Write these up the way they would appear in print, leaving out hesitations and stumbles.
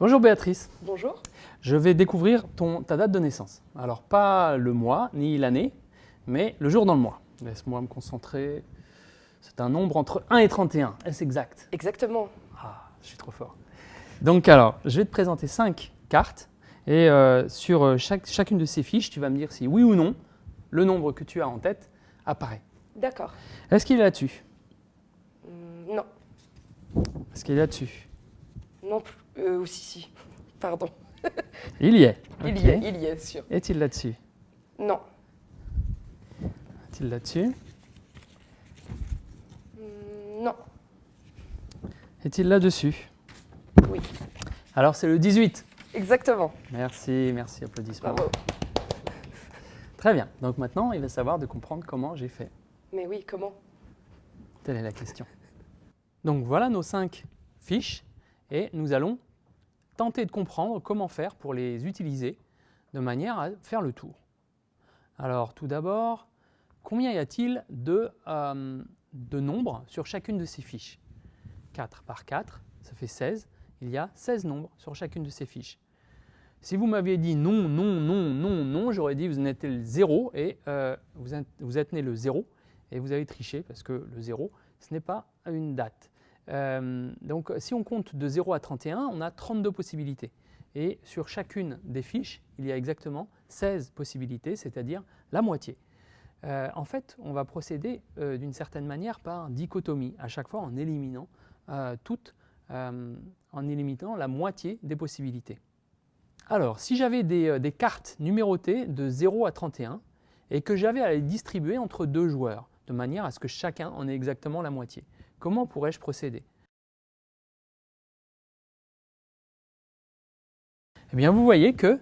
Bonjour Béatrice. Bonjour. Je vais découvrir ta date de naissance. Alors pas le mois ni l'année, mais le jour dans le mois. Laisse-moi me concentrer. C'est un nombre entre 1 et 31. Est-ce exact? Exactement. Ah, je suis trop fort. Donc alors, je vais te présenter 5 cartes et sur chacune de ces fiches, tu vas me dire si oui ou non le nombre que tu as en tête apparaît. D'accord. Est-ce qu'il est là-dessus? Non. Est-ce qu'il est là-dessus? Non plus. Si. Pardon. Il y est. Il Ok. y est, sûr. Est-il là-dessus? Non. Est-il là-dessus? Non. Est-il là-dessus? Oui. Alors c'est le 18. Exactement. Merci, merci, applaudissements. Bravo. Très bien, donc maintenant il va savoir de comprendre comment j'ai fait. Mais oui, comment? Telle est la question. Donc voilà nos 5 fiches et nous allons tenter de comprendre comment faire pour les utiliser de manière à faire le tour. Alors tout d'abord, combien y a-t-il de nombres sur chacune de ces fiches? 4 par 4, ça fait 16. Il y a 16 nombres sur chacune de ces fiches. Si vous m'aviez dit non, non, non, non, non, j'aurais dit vous en êtes le 0 et vous êtes né le 0 et vous avez triché parce que le 0, ce n'est pas une date. Donc si on compte de 0 à 31, on a 32 possibilités. Et sur chacune des fiches, il y a exactement 16 possibilités, c'est-à-dire la moitié. En fait, on va procéder d'une certaine manière par dichotomie, à chaque fois en éliminant en éliminant la moitié des possibilités. Alors, si j'avais des cartes numérotées de 0 à 31 et que j'avais à les distribuer entre 2 joueurs, de manière à ce que chacun en ait exactement la moitié, comment pourrais-je procéder? Eh bien, vous voyez que,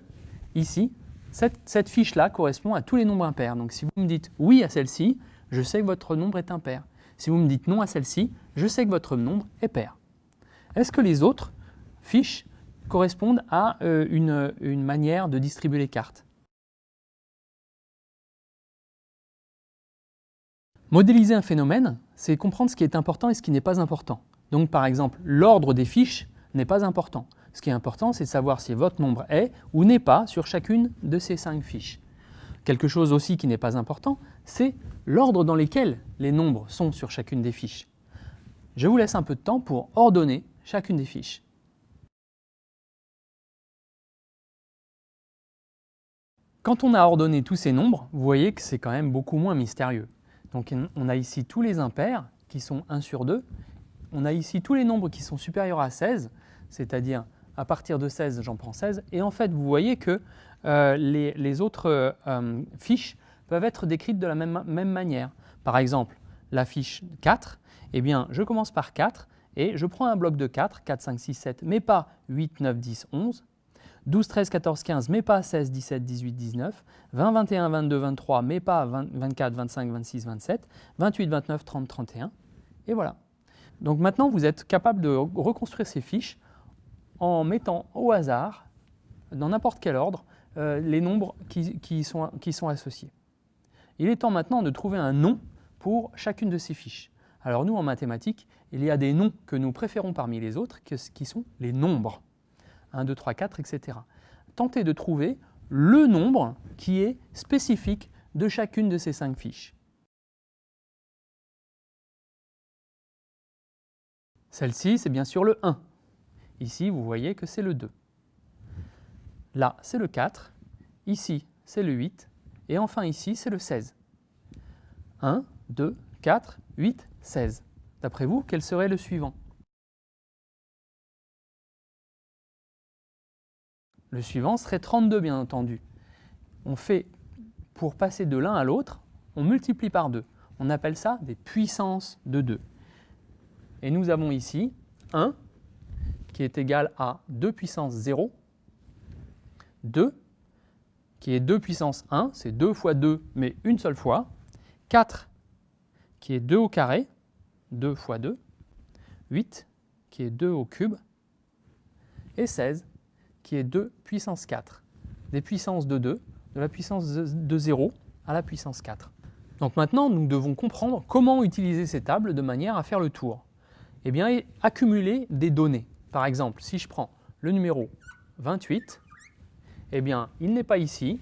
ici, cette fiche-là correspond à tous les nombres impairs. Donc, si vous me dites oui à celle-ci, je sais que votre nombre est impair. Si vous me dites non à celle-ci, je sais que votre nombre est pair. Est-ce que les autres fiches correspondent à une manière de distribuer les cartes? Modéliser un phénomène, c'est comprendre ce qui est important et ce qui n'est pas important. Donc par exemple, l'ordre des fiches n'est pas important. Ce qui est important, c'est de savoir si votre nombre est ou n'est pas sur chacune de ces 5 fiches. Quelque chose aussi qui n'est pas important, c'est l'ordre dans lequel les nombres sont sur chacune des fiches. Je vous laisse un peu de temps pour ordonner chacune des fiches. Quand on a ordonné tous ces nombres, vous voyez que c'est quand même beaucoup moins mystérieux. Donc on a ici tous les impairs qui sont 1 sur 2. On a ici tous les nombres qui sont supérieurs à 16, c'est-à-dire à partir de 16, j'en prends 16. Et en fait, vous voyez que les autres fiches peuvent être décrites de la même manière. Par exemple, la fiche 4, eh bien, je commence par 4 et je prends un bloc de 4, 4, 5, 6, 7, mais pas 8, 9, 10, 11. 12, 13, 14, 15, mais pas 16, 17, 18, 19, 20, 21, 22, 23, mais pas 24, 25, 26, 27, 28, 29, 30, 31, et voilà. Donc maintenant, vous êtes capable de reconstruire ces fiches en mettant au hasard, dans n'importe quel ordre, les nombres qui sont associés. Il est temps maintenant de trouver un nom pour chacune de ces fiches. Alors nous, en mathématiques, il y a des noms que nous préférons parmi les autres, qui sont les nombres. 1, 2, 3, 4, etc. Tentez de trouver le nombre qui est spécifique de chacune de ces 5 fiches. Celle-ci, c'est bien sûr le 1. Ici, vous voyez que c'est le 2. Là, c'est le 4. Ici, c'est le 8. Et enfin, ici, c'est le 16. 1, 2, 4, 8, 16. D'après vous, quel serait le suivant? Le suivant serait 32, bien entendu. On fait, pour passer de l'un à l'autre, on multiplie par 2. On appelle ça des puissances de 2. Et nous avons ici 1 qui est égal à 2 puissance 0, 2 qui est 2 puissance 1, c'est 2 fois 2, mais une seule fois, 4 qui est 2 au carré, 2 fois 2, 8 qui est 2 au cube, et 16 qui est 2 puissance 4, des puissances de 2, de la puissance de 0 à la puissance 4. Donc maintenant, nous devons comprendre comment utiliser ces tables de manière à faire le tour. Eh bien, accumuler des données. Par exemple, si je prends le numéro 28, eh bien, il n'est pas ici.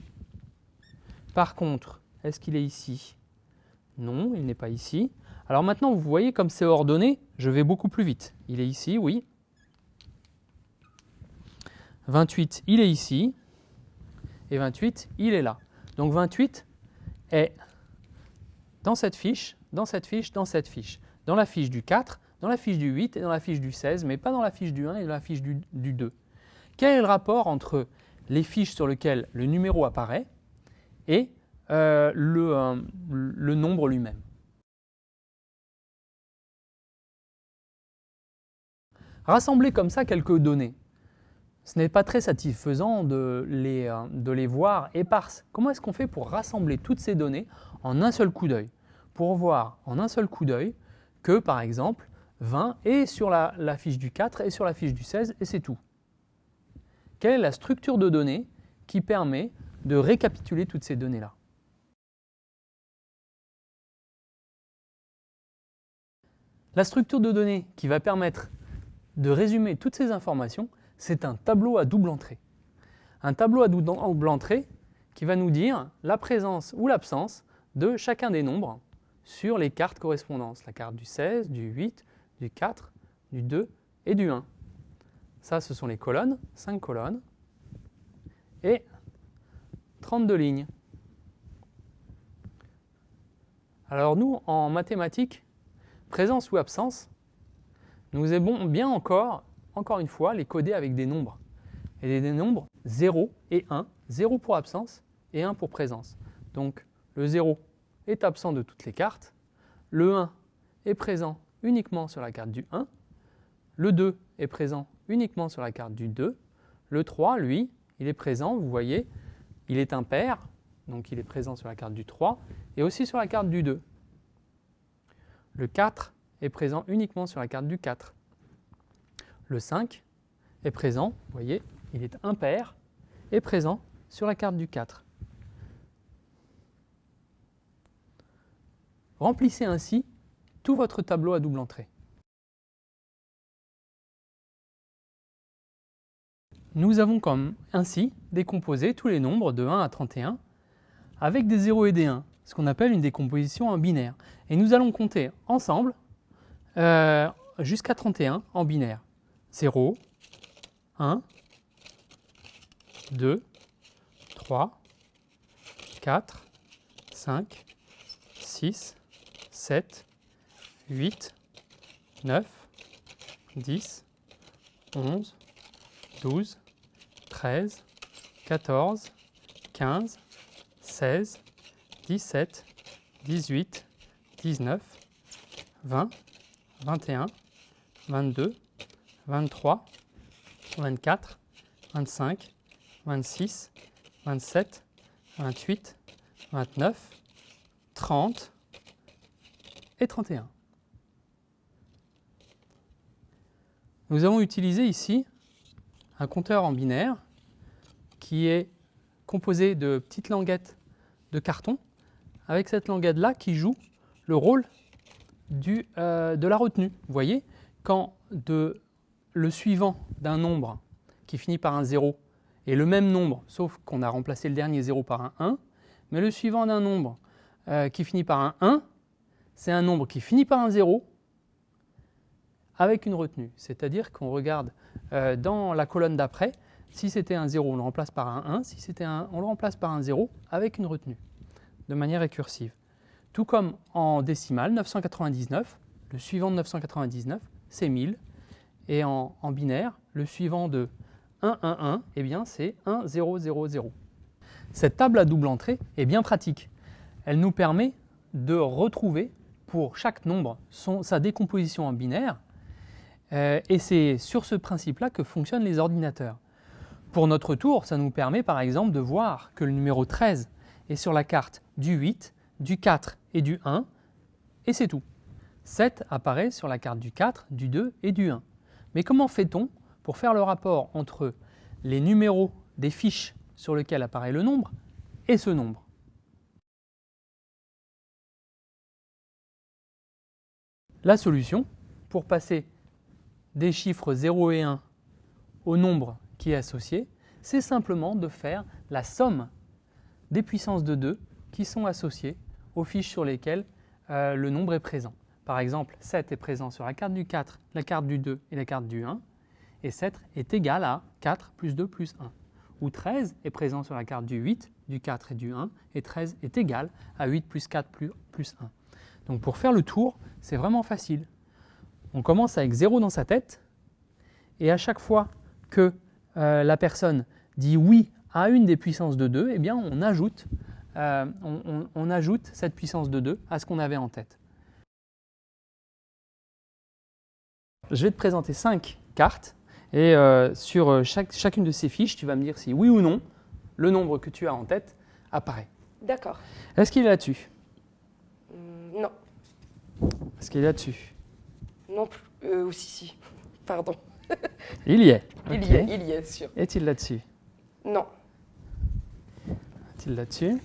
Par contre, est-ce qu'il est ici? Non, il n'est pas ici. Alors maintenant, vous voyez, comme c'est ordonné, je vais beaucoup plus vite. Il est ici, oui. 28, il est ici. Et 28, il est là. Donc 28 est dans cette fiche, dans cette fiche, dans cette fiche. Dans la fiche du 4, dans la fiche du 8 et dans la fiche du 16, mais pas dans la fiche du 1 et dans la fiche du 2. Quel est le rapport entre les fiches sur lesquelles le numéro apparaît et le nombre lui-même? Rassembler comme ça quelques données, ce n'est pas très satisfaisant de les voir éparses. Comment est-ce qu'on fait pour rassembler toutes ces données en un seul coup d'œil? Pour voir en un seul coup d'œil que, par exemple, 20 est sur la fiche du 4 et sur la fiche du 16, et c'est tout. Quelle est la structure de données qui permet de récapituler toutes ces données-là? La structure de données qui va permettre de résumer toutes ces informations, c'est un tableau à double entrée. Un tableau à double entrée qui va nous dire la présence ou l'absence de chacun des nombres sur les cartes correspondances. La carte du 16, du 8, du 4, du 2 et du 1. Ça, ce sont les colonnes, 5 colonnes et 32 lignes. Alors nous, en mathématiques, présence ou absence, nous aimons bien encore une fois, les coder avec des nombres. Et des nombres 0 et 1, 0 pour absence et 1 pour présence. Donc le 0 est absent de toutes les cartes, le 1 est présent uniquement sur la carte du 1, le 2 est présent uniquement sur la carte du 2, le 3, lui, il est présent, vous voyez, il est impair, donc il est présent sur la carte du 3 et aussi sur la carte du 2. Le 4 est présent uniquement sur la carte du 4. Le 5 est présent, vous voyez, il est impair et présent sur la carte du 4. Remplissez ainsi tout votre tableau à double entrée. Nous avons comme ainsi décomposé tous les nombres de 1 à 31 avec des 0 et des 1, ce qu'on appelle une décomposition en binaire. Et nous allons compter ensemble jusqu'à 31 en binaire. 0, 1, 2, 3, 4, 5, 6, 7, 8, 9, 10, 11, 12, 13, 14, 15, 16, 17, 18, 19, 20, 21, 22, 23, 24, 25, 26, 27, 28, 29, 30 et 31. Nous avons utilisé ici un compteur en binaire qui est composé de petites languettes de carton, avec cette languette-là qui joue le rôle de la retenue. Vous voyez, quand le suivant d'un nombre qui finit par un 0 est le même nombre, sauf qu'on a remplacé le dernier 0 par un 1, mais le suivant d'un nombre qui finit par un 1, c'est un nombre qui finit par un 0 avec une retenue. C'est-à-dire qu'on regarde dans la colonne d'après, si c'était un 0, on le remplace par un 1, si c'était un 1, on le remplace par un 0 avec une retenue, de manière récursive. Tout comme en décimale, 999, le suivant de 999, c'est 1000. Et en binaire, le suivant de 111, eh bien c'est 1000. Cette table à double entrée est bien pratique. Elle nous permet de retrouver pour chaque nombre sa décomposition en binaire. Et c'est sur ce principe-là que fonctionnent les ordinateurs. Pour notre tour, ça nous permet par exemple de voir que le numéro 13 est sur la carte du 8, du 4 et du 1, et c'est tout. 7 apparaît sur la carte du 4, du 2 et du 1. Mais comment fait-on pour faire le rapport entre les numéros des fiches sur lesquelles apparaît le nombre et ce nombre? La solution, pour passer des chiffres 0 et 1 au nombre qui est associé, c'est simplement de faire la somme des puissances de 2 qui sont associées aux fiches sur lesquelles le nombre est présent. Par exemple, 7 est présent sur la carte du 4, la carte du 2 et la carte du 1, et 7 est égal à 4 plus 2 plus 1. Ou 13 est présent sur la carte du 8, du 4 et du 1, et 13 est égal à 8 plus 4 plus 1. Donc pour faire le tour, c'est vraiment facile. On commence avec 0 dans sa tête, et à chaque fois que la personne dit oui à une des puissances de 2, eh bien on ajoute cette puissance de 2 à ce qu'on avait en tête. Je vais te présenter 5 cartes et sur chacune de ces fiches, tu vas me dire si oui ou non le nombre que tu as en tête apparaît. D'accord. Est-ce qu'il est là-dessus? Non. Est-ce qu'il est là-dessus? Non plus. Ou si. Pardon. Il y est. Il Ok. y est, sûr. Est-il là-dessus? Non. Est-il là-dessus?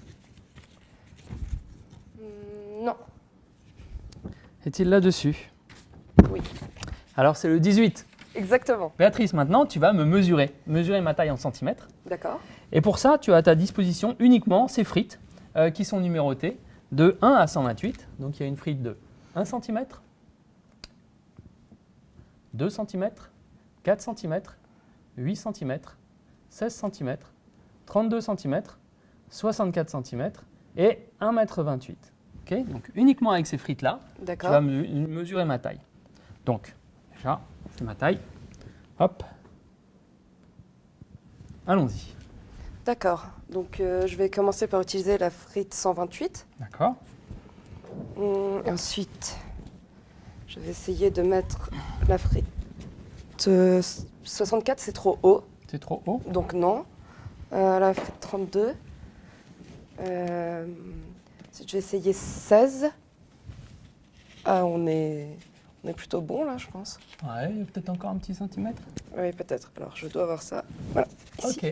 Non. Est-il là-dessus? Oui. Alors c'est le 18. Exactement. Béatrice, maintenant tu vas me mesurer ma taille en centimètres. D'accord. Et pour ça, tu as à ta disposition uniquement ces frites qui sont numérotées de 1 à 128. Donc il y a une frite de 1 cm, 2 cm, 4 cm, 8 cm, 16 cm, 32 cm, 64 cm et 1,28 m. Okay, donc uniquement avec ces frites-là, tu D'accord. vas mesurer ma taille. Donc, déjà, c'est ma taille. Hop. Allons-y. D'accord. Donc je vais commencer par utiliser la frite 128. D'accord. Ensuite, je vais essayer de mettre la frite 64, c'est trop haut. C'est trop haut. Donc non. La frite 32. Ensuite, je vais essayer 16. Ah, on est plutôt bon là, je pense. Ouais, il y a peut-être encore un petit centimètre. Oui, peut-être. Alors, je dois avoir ça. Voilà. Ici. Ok.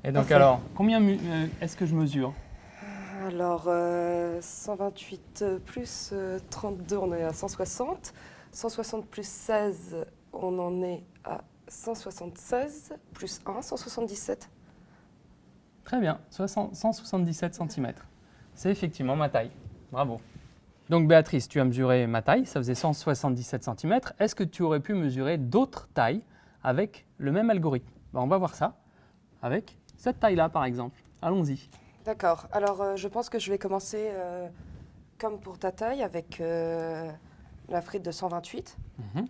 Et donc Parfait. alors, combien est-ce que je mesure? Alors, 128 plus 32, on est à 160. 160 plus 16, on en est à 176. Plus 1, 177. Très bien, 177 cm. C'est effectivement ma taille. Bravo. Donc Béatrice, tu as mesuré ma taille, ça faisait 177 cm. Est-ce que tu aurais pu mesurer d'autres tailles avec le même algorithme? On va voir ça avec cette taille-là par exemple. Allons-y. D'accord. Alors, je pense que je vais commencer comme pour ta taille avec la frite de 128. Mhm.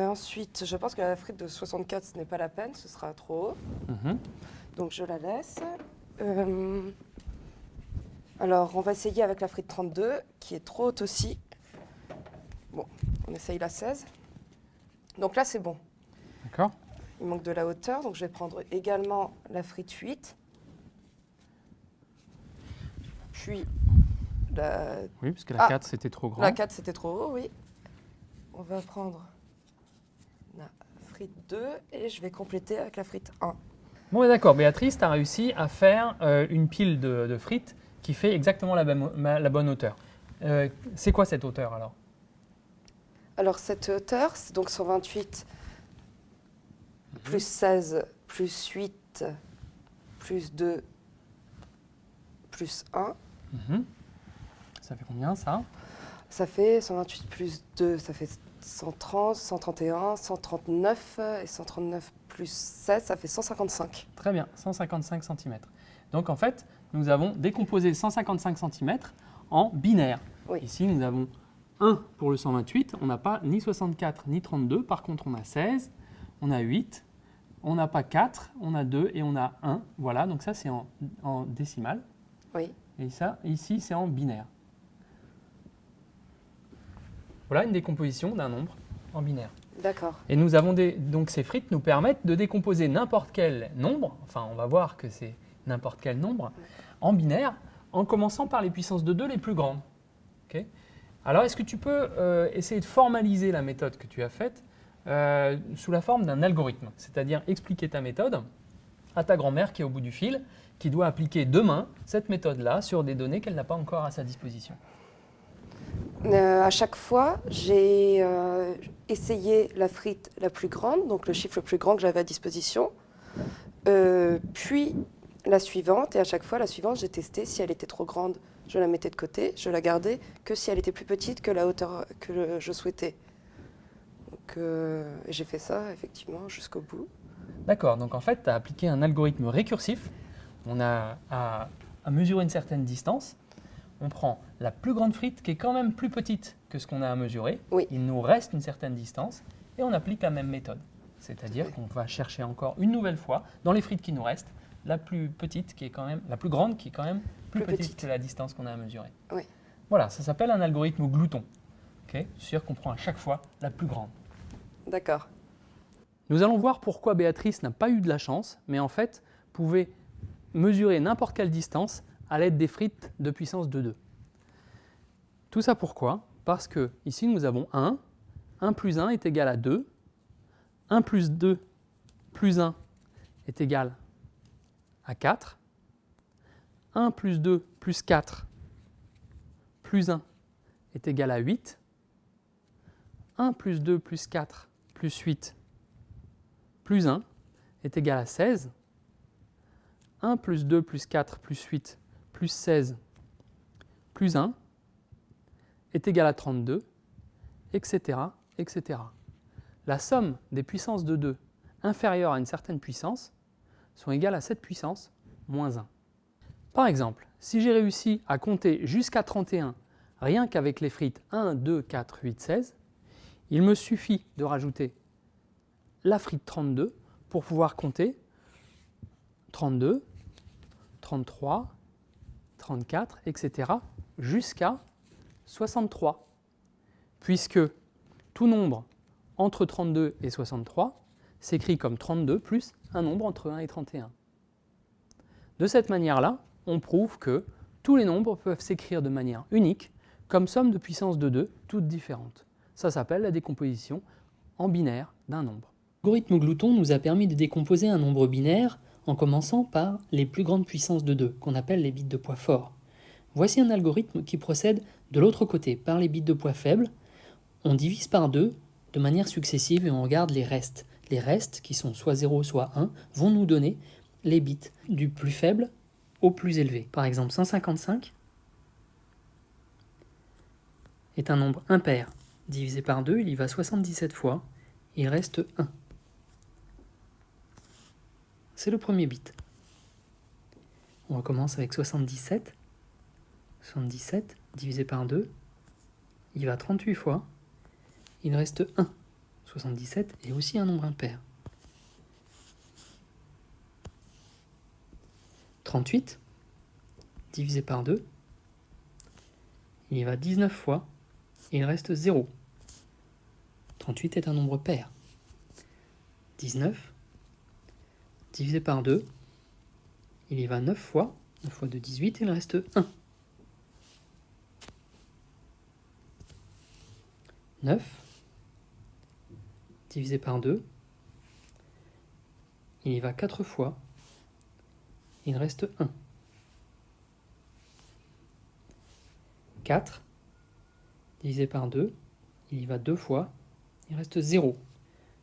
Ensuite, je pense que la frite de 64, ce n'est pas la peine, ce sera trop haut. Mhm. Donc, je la laisse. Alors, on va essayer avec la frite 32, qui est trop haute aussi. Bon, on essaye la 16. Donc là, c'est bon. D'accord. Il manque de la hauteur, donc je vais prendre également la frite 8. Puis la, Oui, parce que la 4 c'était trop grand. la 4, c'était trop haut, oui. On va prendre la frite 2 et je vais compléter avec la frite 1. Bon, d'accord, Béatrice, tu as réussi à faire une pile de frites qui fait exactement la bonne hauteur. C'est quoi cette hauteur alors? Alors cette hauteur, c'est donc 128 plus 16 plus 8 plus 2 plus 1. Mhm. Ça fait combien ça? Ça fait 128 plus 2, ça fait 130, 131, 139 et 139 plus 16, ça fait 155. Très bien, 155 cm. Donc en fait, nous avons décomposé 155 cm en binaire. Oui. Ici, nous avons 1 pour le 128, on n'a pas ni 64 ni 32, par contre on a 16, on a 8, on n'a pas 4, on a 2 et on a 1. Voilà, donc ça c'est en décimale. Oui. Et ça, ici, c'est en binaire. Voilà une décomposition d'un nombre en binaire. D'accord. Et nous avons donc ces frites nous permettent de décomposer n'importe quel nombre, enfin on va voir que c'est n'importe quel nombre, en binaire, en commençant par les puissances de 2 les plus grandes. Okay. Alors est-ce que tu peux essayer de formaliser la méthode que tu as faite sous la forme d'un algorithme, c'est-à-dire expliquer ta méthode à ta grand-mère qui est au bout du fil, qui doit appliquer demain cette méthode-là sur des données qu'elle n'a pas encore à sa disposition. À chaque fois, j'ai essayé la frite la plus grande, donc le chiffre le plus grand que j'avais à disposition, puis la suivante, et à chaque fois, la suivante, j'ai testé si elle était trop grande, je la mettais de côté, je la gardais que si elle était plus petite que la hauteur que je souhaitais. Donc j'ai fait ça effectivement jusqu'au bout. D'accord, donc en fait, tu as appliqué un algorithme récursif. On a à mesurer une certaine distance. On prend la plus grande frite qui est quand même plus petite que ce qu'on a à mesurer. Oui. Il nous reste une certaine distance et on applique la même méthode. C'est-à-dire qu'on va chercher encore une nouvelle fois, dans les frites qui nous restent, la plus petite qui est quand même, la plus grande qui est quand même plus petite que la distance qu'on a à mesurer. Oui. Voilà, ça s'appelle un algorithme glouton. C'est-à-dire qu'on prend à chaque fois la plus grande. D'accord. Nous allons voir pourquoi Béatrice n'a pas eu de la chance, mais en fait pouvait mesurer n'importe quelle distance à l'aide des frites de puissance de 2. Tout ça pourquoi? Parce que ici nous avons 1, 1 plus 1 est égal à 2, 1 plus 2 plus 1 est égal à 4, 1 plus 2 plus 4 plus 1 est égal à 8, 1 plus 2 plus 4 plus 8 plus 1 est égal à 16, 1 plus 2 plus 4 plus 8 plus 16 plus 1 est égal à 32, etc., etc. La somme des puissances de 2 inférieures à une certaine puissance sont égales à cette puissance moins 1. Par exemple, si j'ai réussi à compter jusqu'à 31 rien qu'avec les frites 1, 2, 4, 8, 16, il me suffit de rajouter la frite 32 pour pouvoir compter 32, 33, 34, etc. jusqu'à 63, puisque tout nombre entre 32 et 63 s'écrit comme 32 plus un nombre entre 1 et 31. De cette manière-là, on prouve que tous les nombres peuvent s'écrire de manière unique, comme somme de puissance de 2, toutes différentes. Ça s'appelle la décomposition en binaire d'un nombre. L'algorithme glouton nous a permis de décomposer un nombre binaire en commençant par les plus grandes puissances de 2, qu'on appelle les bits de poids fort. Voici un algorithme qui procède de l'autre côté, par les bits de poids faible. On divise par 2 de manière successive et on regarde les restes. Les restes, qui sont soit 0, soit 1, vont nous donner les bits du plus faible au plus élevé. Par exemple, 155 est un nombre impair. Divisé par 2, il y va 77 fois, il reste 1. C'est le premier bit. On recommence avec 77. 77 divisé par 2, il va 38 fois, il reste 1. 77 est aussi un nombre impair. 38 divisé par 2, il y va 19 fois, et il reste 0. 38 est un nombre pair. 19 divisé par 2, il y va 9 fois, 9 fois 2, 18, il reste 1. 9 divisé par 2, il y va 4 fois, il reste 1. 4 divisé par 2, il y va 2 fois, il reste 0.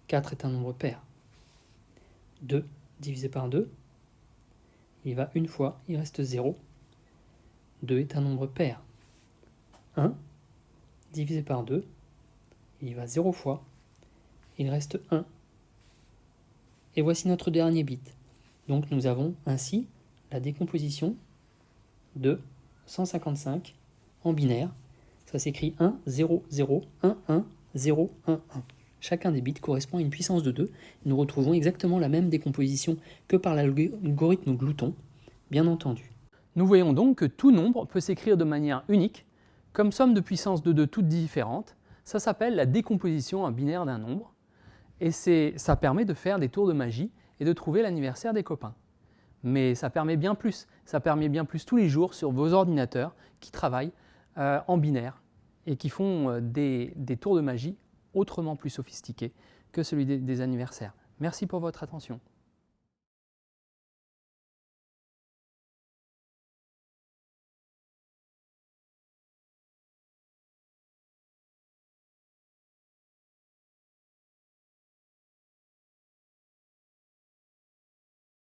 4 est un nombre pair. 2 divisé par 2, il y va une fois, il reste 0. 2 est un nombre pair. 1 divisé par 2, il y va 0 fois, il reste 1. Et voici notre dernier bit. Donc nous avons ainsi la décomposition de 155 en binaire. Ça s'écrit 1, 0, 0, 1, 1, 0, 1, 1. Chacun des bits correspond à une puissance de 2. Nous retrouvons exactement la même décomposition que par l'algorithme glouton, bien entendu. Nous voyons donc que tout nombre peut s'écrire de manière unique, comme somme de puissances de 2 toutes différentes. Ça s'appelle la décomposition en binaire d'un nombre. Et ça permet de faire des tours de magie et de trouver l'anniversaire des copains. Mais ça permet bien plus. Ça permet bien plus tous les jours sur vos ordinateurs qui travaillent en binaire et qui font des tours de magie autrement plus sophistiqués que celui des anniversaires. Merci pour votre attention.